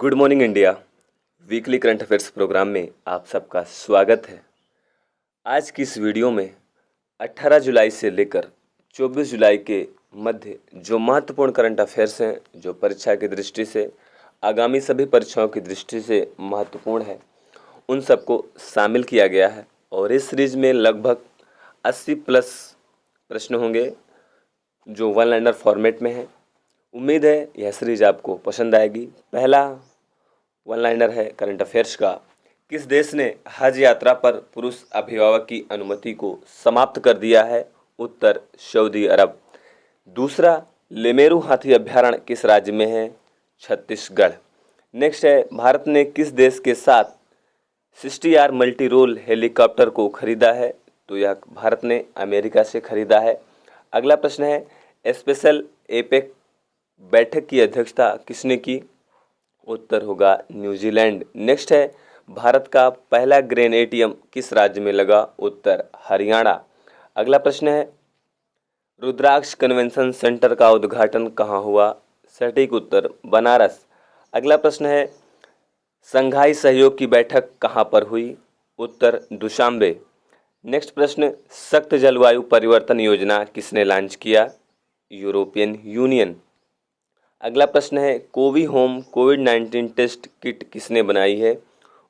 Good morning India weekly current affairs programme में आप सबका स्वागत है। आज की इस वीडियो में 18 जुलाई से लेकर 24 जुलाई के मध्य जो महत्वपूर्ण करंट अफेयर्स हैं, जो परीक्षा की दृष्टि से, आगामी सभी परीक्षाओं की दृष्टि से महत्वपूर्ण है, उन सबको शामिल किया गया है। और इस सीरीज में लगभग 80 प्लस प्रश्न होंगे जो वन लाइनर फॉर्मेट में है। उम्मीद है यह सीरीज आपको पसंद आएगी। पहला वन लाइनर है करंट अफेयर्स का। किस देश ने हज यात्रा पर पुरुष अभिभावक की अनुमति को समाप्त कर दिया है? उत्तर सऊदी अरब। दूसरा, लेमेरु हाथी अभ्यारण्य किस राज्य में है? छत्तीसगढ़। नेक्स्ट है, भारत ने किस देश के साथ 60R मल्टी रोल हेलीकॉप्टर को खरीदा है? तो यह भारत ने अमेरिका से खरीदा है। अगला प्रश्न है, स्पेशल एपेक बैठक की अध्यक्षता किसने की? उत्तर होगा न्यूजीलैंड। नेक्स्ट है, भारत का पहला ग्रेन एटीएम किस राज्य में लगा? उत्तर हरियाणा। अगला प्रश्न है, रुद्राक्ष कन्वेंशन सेंटर का उद्घाटन कहाँ हुआ? सटीक उत्तर बनारस। अगला प्रश्न है, संघाई सहयोग की बैठक कहाँ पर हुई? उत्तर दुशांबे। नेक्स्ट प्रश्न, सख्त जलवायु परिवर्तन योजना किसने लॉन्च किया? European union. अगला प्रश्न है, कोवी होम कोविड-19 टेस्ट किट किसने बनाई है?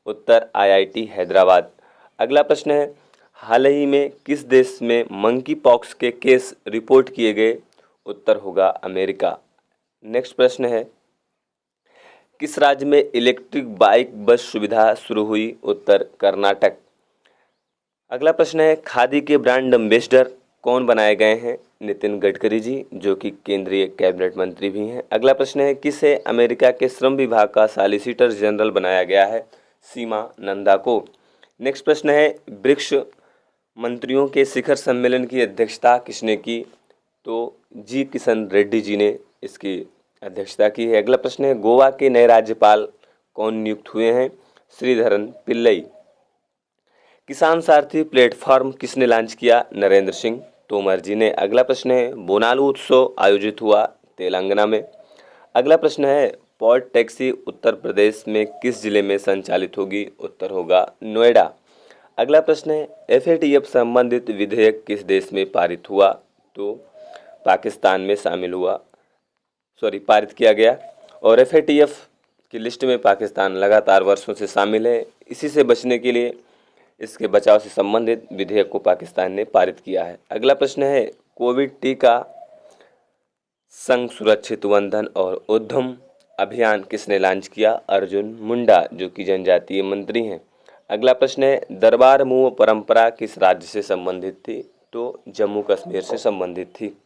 उत्तर आईआईटी हैदराबाद। अगला प्रश्न है, हाल ही में किस देश में मंकी पॉक्स के केस रिपोर्ट किए गए? उत्तर होगा अमेरिका। नेक्स्ट प्रश्न है, किस राज्य में इलेक्ट्रिक बाइक बस सुविधा शुरू हुई? उत्तर कर्नाटक। अगला प्रश्न है, खादी के ब्रांड एम्बेसडर कौन बनाए गए हैं? नितिन गडकरी जी, जो कि केंद्रीय कैबिनेट मंत्री भी हैं। अगला प्रश्न है, किसे अमेरिका के श्रम विभाग का सॉलिसिटर जनरल बनाया गया है? सीमा नंदा को। नेक्स्ट प्रश्न है, ब्रिक्स मंत्रियों के शिखर सम्मेलन की अध्यक्षता किसने की? तो जी किशन रेड्डी जी ने इसकी अध्यक्षता की है। अगला प्रश्न है, गोवा के नए राज्यपाल कौन नियुक्त हुए हैं? श्रीधरन पिल्लई। किसान सारथी प्लेटफॉर्म किसने लॉन्च किया? नरेंद्र सिंह तोमर जी ने। अगला प्रश्न है, बोनालू उत्सव आयोजित हुआ तेलंगाना में। अगला प्रश्न है, पॉड टैक्सी उत्तर प्रदेश में किस जिले में संचालित होगी? उत्तर होगा नोएडा। अगला प्रश्न है, एफएटीएफ संबंधित विधेयक किस देश में पारित हुआ? तो पाकिस्तान में पारित किया गया। और एफएटीएफ की लिस्ट में पाकिस्तान लगातार वर्षों से शामिल है। इसी से बचने के लिए इसके बचाव से संबंधित विधेयक को पाकिस्तान ने पारित किया है। अगला प्रश्न है, कोविड टीका संघ सुरक्षित वंदन और उद्यम अभियान किसने लॉन्च किया? अर्जुन मुंडा, जो कि जनजातीय मंत्री हैं। अगला प्रश्न है, दरबार मूव परंपरा किस राज्य से संबंधित थी? तो जम्मू कश्मीर से संबंधित थी।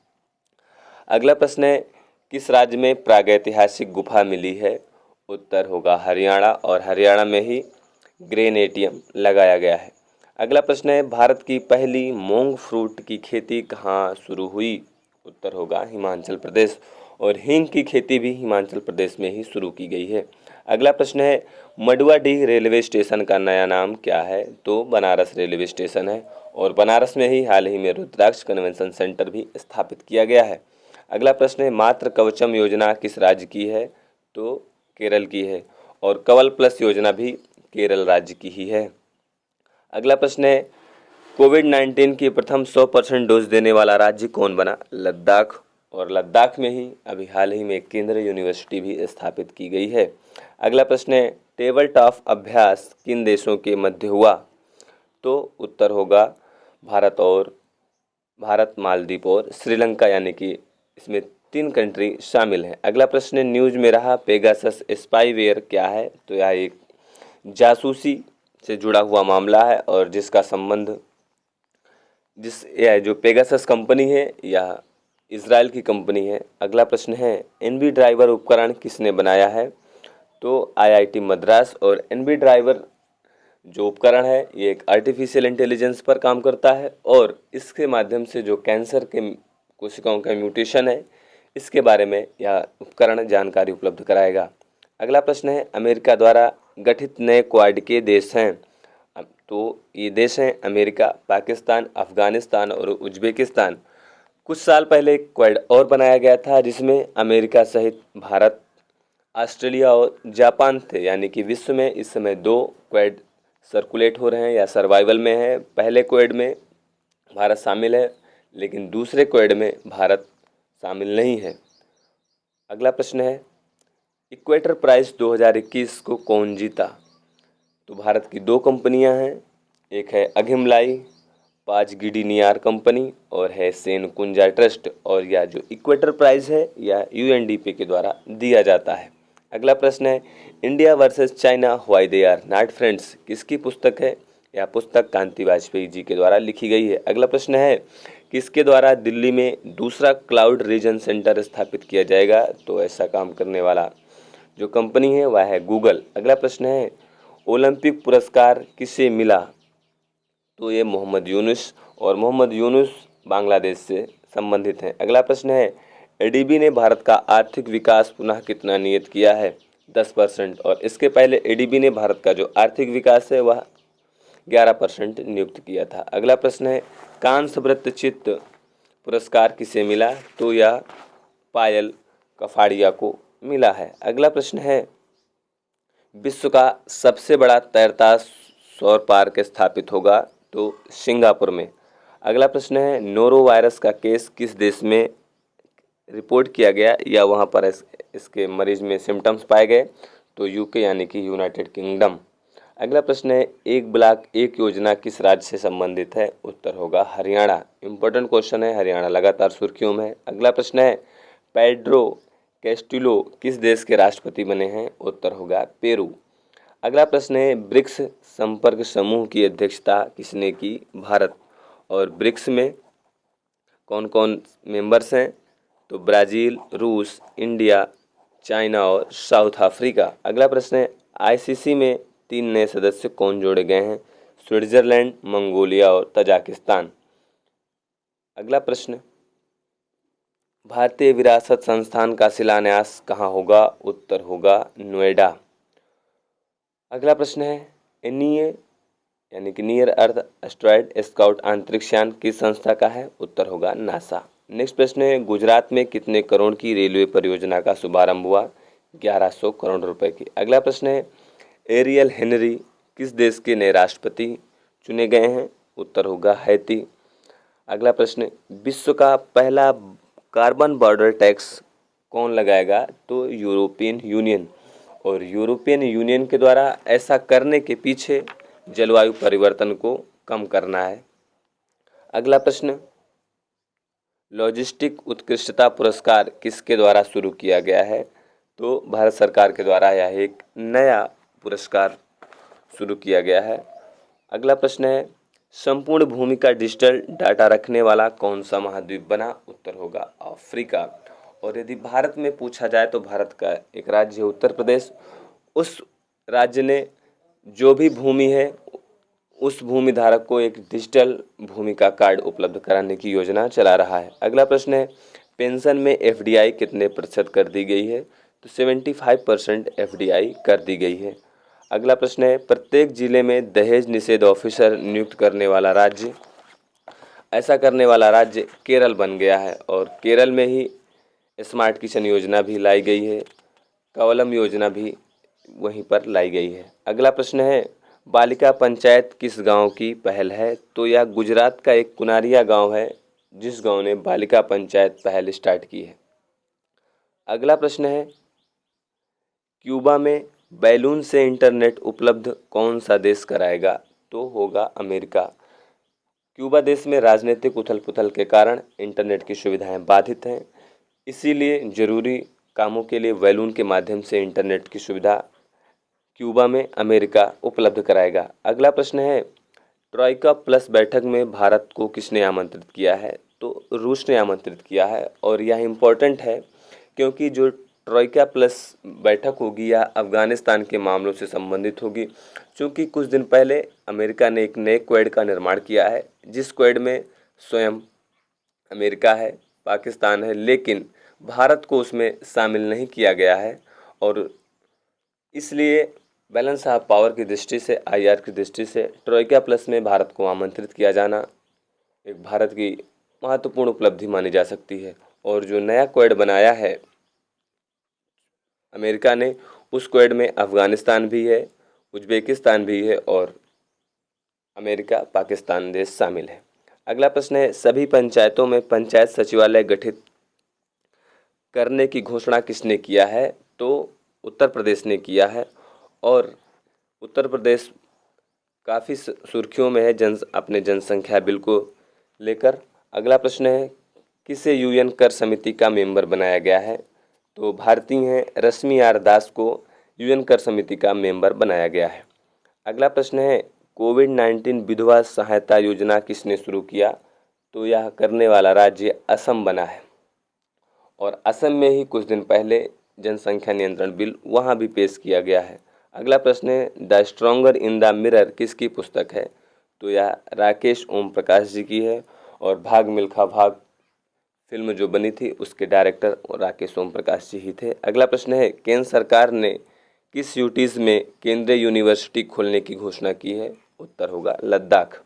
अगला प्रश्न है, किस राज्य में प्रागैतिहासिक गुफा मिली है? उत्तर होगा हरियाणा, और हरियाणा में ही ग्रेन एटीएम लगाया गया है। अगला प्रश्न है, भारत की पहली मोंग फ्रूट की खेती कहाँ शुरू हुई? उत्तर होगा हिमाचल प्रदेश, और हींग की खेती भी हिमाचल प्रदेश में ही शुरू की गई है। अगला प्रश्न है, मडुवाडीह रेलवे स्टेशन का नया नाम क्या है? तो बनारस रेलवे स्टेशन है, और बनारस में ही हाल ही में रुद्राक्ष कन्वेंशन सेंटर भी स्थापित किया गया है। अगला प्रश्न है, मातृ कवचम योजना किस राज्य की है? तो केरल की है, और कवल प्लस योजना भी केरल राज्य की ही है। अगला प्रश्न है, कोविड-19 की प्रथम 100% डोज देने वाला राज्य कौन बना? लद्दाख, और लद्दाख में ही अभी हाल ही में केंद्रीय यूनिवर्सिटी भी स्थापित की गई है। अगला प्रश्न है, टेबल टॉप अभ्यास किन देशों के मध्य हुआ? तो उत्तर होगा भारत, मालदीव और श्रीलंका, यानी कि इसमें 3 कंट्री शामिल हैं। अगला प्रश्न, न्यूज में रहा पेगासस स्पाईवेयर क्या है? तो यह एक जासूसी से जुड़ा हुआ मामला है, और जिसका संबंध यह जो पेगासस कंपनी है यह इजराइल की कंपनी है। अगला प्रश्न है, एनबी ड्राइवर उपकरण किसने बनाया है? तो आईआईटी मद्रास, और एनबी ड्राइवर जो उपकरण है ये एक आर्टिफिशियल इंटेलिजेंस पर काम करता है, और इसके माध्यम से जो कैंसर के कोशिकाओं का म्यूटेशन है इसके बारे में यह उपकरण जानकारी उपलब्ध कराएगा। अगला प्रश्न है, अमेरिका द्वारा गठित नए क्वाड के देश हैं? तो ये देश हैं अमेरिका, पाकिस्तान, अफगानिस्तान और उज्बेकिस्तान। कुछ साल पहले क्वाड और बनाया गया था जिसमें अमेरिका सहित भारत, ऑस्ट्रेलिया और जापान थे, यानी कि विश्व में इस समय 2 क्वेड सर्कुलेट हो रहे हैं या सर्वाइवल में है। पहले क्वेड में भारत शामिल है, लेकिन दूसरे क्वेड में भारत शामिल नहीं है। अगला प्रश्न है, इक्वेटर प्राइज 2021 को कौन जीता? तो भारत की 2 कंपनियां हैं, एक है अघिमलाई पाजगिडीनियार कंपनी और है सेनकुंजा ट्रस्ट, और यह जो इक्वेटर प्राइज है यह यूएनडीपी के द्वारा दिया जाता है। अगला प्रश्न है, India versus China why they are not friends किसकी पुस्तक है? यह पुस्तक कांति वाजपेयी जी के द्वारा लिखी गई है। अगला प्रश्न है, किसके द्वारा दिल्ली में दूसरा क्लाउड रीजन सेंटर स्थापित किया जाएगा? तो ऐसा काम करने वाला जो कंपनी है वह है गूगल। अगला प्रश्न है, ओलंपिक पुरस्कार किसे मिला? तो ये मोहम्मद यूनुस, और मोहम्मद यूनुस बांग्लादेश से संबंधित हैं। अगला प्रश्न है, एडीबी ने भारत का आर्थिक विकास पुनः कितना नियत किया है? 10%, और इसके पहले एडीबी ने भारत का जो आर्थिक विकास है वह 11% नियुक्त किया था। अगला प्रश्न है, कांस्य वृत्तचित्र पुरस्कार किसे मिला? तो यह पायल कफाड़िया को मिला है। अगला प्रश्न है, विश्व का सबसे बड़ा तैरता सौर पार्क स्थापित होगा? तो सिंगापुर में। अगला प्रश्न है, नोरो वायरस का केस किस देश में रिपोर्ट किया गया या वहाँ पर इसके मरीज में सिम्टम्स पाए गए? तो यूके यानी कि यूनाइटेड किंगडम। अगला प्रश्न है, एक ब्लॉक एक योजना किस राज्य से संबंधित है? उत्तर होगा हरियाणा। इंपॉर्टेंट क्वेश्चन है, हरियाणा लगातार सुर्खियों में है। अगला प्रश्न है, पेड्रो कैस्टिलो किस देश के राष्ट्रपति बने हैं? उत्तर होगा पेरू। अगला प्रश्न है, ब्रिक्स संपर्क समूह की अध्यक्षता किसने की? भारत। और ब्रिक्स में कौन कौन मेंबर्स हैं? तो ब्राज़ील, रूस, इंडिया, चाइना और साउथ अफ्रीका। अगला प्रश्न है, आईसीसी में 3 नए सदस्य कौन जोड़े गए हैं? स्विट्जरलैंड, मंगोलिया और तजाकिस्तान। अगला प्रश्न, भारतीय विरासत संस्थान का शिलान्यास कहाँ होगा? उत्तर होगा नोएडा। अगला प्रश्न है, एनईए यानी कि नियर अर्थ एस्ट्रॉयड स्काउट अंतरिक्ष यान किस संस्था का है? उत्तर होगा नासा। नेक्स्ट प्रश्न है, गुजरात में कितने करोड़ की रेलवे परियोजना का शुभारंभ हुआ? 1100 करोड़ रुपए की। अगला प्रश्न है, एरियल हेनरी किस देश के नए राष्ट्रपति चुने गए हैं? उत्तर होगा हैती। अगला प्रश्न, विश्व का पहला कार्बन बॉर्डर टैक्स कौन लगाएगा? तो यूरोपियन यूनियन, और यूरोपियन यूनियन के द्वारा ऐसा करने के पीछे जलवायु परिवर्तन को कम करना है। अगला प्रश्न, लॉजिस्टिक उत्कृष्टता पुरस्कार किसके द्वारा शुरू किया गया है? तो भारत सरकार के द्वारा यह एक नया पुरस्कार शुरू किया गया है। अगला प्रश्न है, संपूर्ण भूमि का डिजिटल डाटा रखने वाला कौन सा महाद्वीप बना? उत्तर होगा अफ्रीका। और यदि भारत में पूछा जाए तो भारत का एक राज्य है उत्तर प्रदेश, उस राज्य ने जो भी भूमि है उस भूमि धारक को एक डिजिटल भूमि का कार्ड उपलब्ध कराने की योजना चला रहा है। अगला प्रश्न है, पेंशन में एफडीआई कितने प्रतिशत कर दी गई है? तो 75% एफडीआई कर दी गई है। अगला प्रश्न है, प्रत्येक जिले में दहेज निषेध ऑफिसर नियुक्त करने वाला राज्य? ऐसा करने वाला राज्य केरल बन गया है, और केरल में ही स्मार्ट किचन योजना भी लाई गई है, कवलम योजना भी वहीं पर लाई गई है। अगला प्रश्न है, बालिका पंचायत किस गांव की पहल है? तो यह गुजरात का एक कुनारिया गांव है जिस गांव ने बालिका पंचायत पहल स्टार्ट की है। अगला प्रश्न है, क्यूबा में बैलून से इंटरनेट उपलब्ध कौन सा देश कराएगा? तो होगा अमेरिका। क्यूबा देश में राजनीतिक उथल पुथल के कारण इंटरनेट की सुविधाएं बाधित हैं, इसीलिए जरूरी कामों के लिए बैलून के माध्यम से इंटरनेट की सुविधा क्यूबा में अमेरिका उपलब्ध कराएगा। अगला प्रश्न है, ट्रॉइका प्लस बैठक में भारत को किसने आमंत्रित किया है? तो रूस ने आमंत्रित किया है, और यह इम्पोर्टेंट है क्योंकि जो ट्रॉइका प्लस बैठक होगी या अफगानिस्तान के मामलों से संबंधित होगी, क्योंकि कुछ दिन पहले अमेरिका ने एक नए क्वेड का निर्माण किया है जिस क्वेड में स्वयं अमेरिका है, पाकिस्तान है, लेकिन भारत को उसमें शामिल नहीं किया गया है, और इसलिए बैलेंस ऑफ पावर की दृष्टि से, आईआर की दृष्टि से ट्रॉइका प्लस में भारत को आमंत्रित किया जाना एक भारत की महत्वपूर्ण उपलब्धि मानी जा सकती है। और जो नया क्वेड बनाया है अमेरिका ने। उस क्वाड में अफगानिस्तान भी है, उज्बेकिस्तान भी है और अमेरिका पाकिस्तान देश शामिल है। अगला प्रश्न है, सभी पंचायतों में पंचायत सचिवालय गठित करने की घोषणा किसने किया है? तो उत्तर प्रदेश ने किया है और उत्तर प्रदेश काफ़ी सुर्खियों में है अपने जनसंख्या बिल को लेकर। अगला प्रश्न है, किसे यूएन कर समिति का मेंबर बनाया गया है? तो भारतीय हैं रश्मि आर दास को यूएन कर समिति का मेंबर बनाया गया है। अगला प्रश्न है, कोविड-19 विधवा सहायता योजना किसने शुरू किया? तो यह करने वाला राज्य असम बना है और असम में ही कुछ दिन पहले जनसंख्या नियंत्रण बिल वहाँ भी पेश किया गया है। अगला प्रश्न है, the stronger in the mirror किसकी पुस्तक है? तो यह राकेश ओम प्रकाश जी की है और भाग मिल्खा भाग फिल्म जो बनी थी उसके डायरेक्टर राकेश ओम प्रकाश जी ही थे। अगला प्रश्न है, केंद्र सरकार ने किस यूटीज में केंद्रीय यूनिवर्सिटी खोलने की घोषणा की है? उत्तर होगा लद्दाख।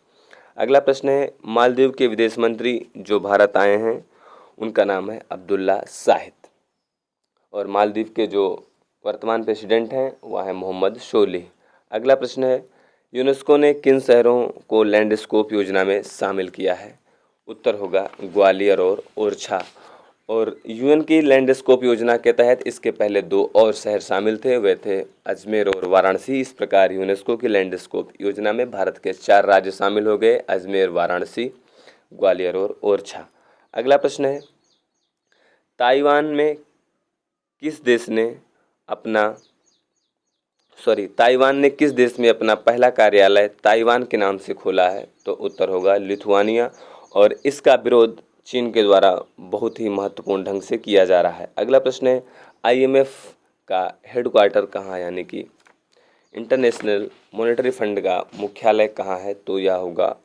अगला प्रश्न है, मालदीव के विदेश मंत्री जो भारत आए हैं उनका नाम है अब्दुल्ला शाहिद और मालदीव के जो वर्तमान प्रेसिडेंट हैं वह है मोहम्मद सोलिह। अगला प्रश्न है, यूनेस्को ने किन शहरों को लैंडस्केप योजना में शामिल किया है? उत्तर होगा ग्वालियर और ओरछा। और यूएन की लैंडस्केप योजना के तहत इसके पहले 2 और शहर शामिल थे, वे थे अजमेर और वाराणसी। इस प्रकार यूनेस्को की लैंडस्केप योजना में भारत के 4 राज्य शामिल हो गए, अजमेर, वाराणसी, ग्वालियर और ओरछा। अगला प्रश्न है, ताइवान ने किस देश में अपना पहला कार्यालय ताइवान के नाम से खोला है? तो उत्तर होगा लिथुआनिया और इसका विरोध चीन के द्वारा बहुत ही महत्वपूर्ण ढंग से किया जा रहा है। अगला प्रश्न है, आईएमएफ का हेडक्वार्टर कहाँ यानी कि इंटरनेशनल मॉनेटरी फंड का मुख्यालय कहाँ है? तो यह होगा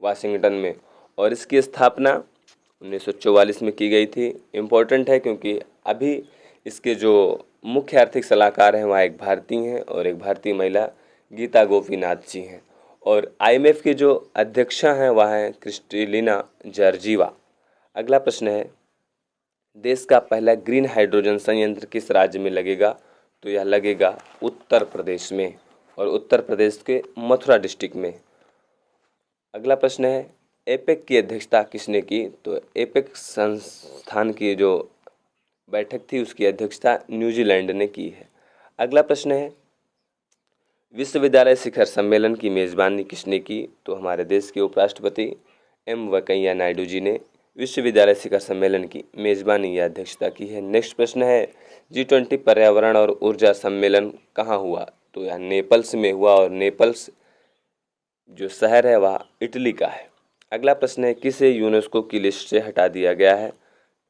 वाशिंगटन में और इसकी स्थापना 1944 में की गई थी। इम्पोर्टेंट है क्योंकि अभी इसके जो मुख्य आर्थिक सलाहकार हैं वहाँ एक भारतीय हैं और एक भारतीय महिला गीता गोपीनाथ जी हैं और आईएमएफ के जो अध्यक्षा हैं वह हैं क्रिस्टलिना जॉर्जिवा। अगला प्रश्न है, देश का पहला ग्रीन हाइड्रोजन संयंत्र किस राज्य में लगेगा? तो यह लगेगा उत्तर प्रदेश में और उत्तर प्रदेश के मथुरा डिस्ट्रिक्ट में। अगला प्रश्न है, एपेक की अध्यक्षता किसने की? तो एपेक संस्थान की जो बैठक थी उसकी अध्यक्षता न्यूजीलैंड ने की है। अगला प्रश्न है, विश्वविद्यालय शिखर सम्मेलन की मेज़बानी किसने की? तो हमारे देश के उपराष्ट्रपति एम वेंकैया नायडू जी ने विश्वविद्यालय शिखर सम्मेलन की मेज़बानी या अध्यक्षता की है। नेक्स्ट प्रश्न है, G20 पर्यावरण और ऊर्जा सम्मेलन कहाँ हुआ? तो यह नेपल्स में हुआ और नेपल्स जो शहर है वह इटली का है। अगला प्रश्न है, किसे यूनेस्को की लिस्ट से हटा दिया गया है?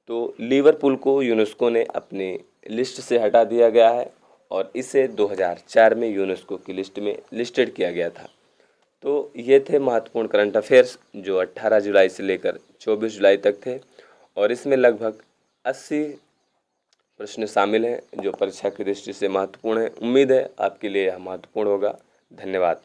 तो लिवरपूल को यूनेस्को ने अपनी लिस्ट से हटा दिया गया है और इसे 2004 में यूनेस्को की लिस्ट में लिस्टेड किया गया था। तो ये थे महत्वपूर्ण करंट अफेयर्स जो 18 जुलाई से लेकर 24 जुलाई तक थे और इसमें लगभग 80 प्रश्न शामिल हैं जो परीक्षा की दृष्टि से महत्वपूर्ण है। उम्मीद है आपके लिए यह महत्वपूर्ण होगा। धन्यवाद।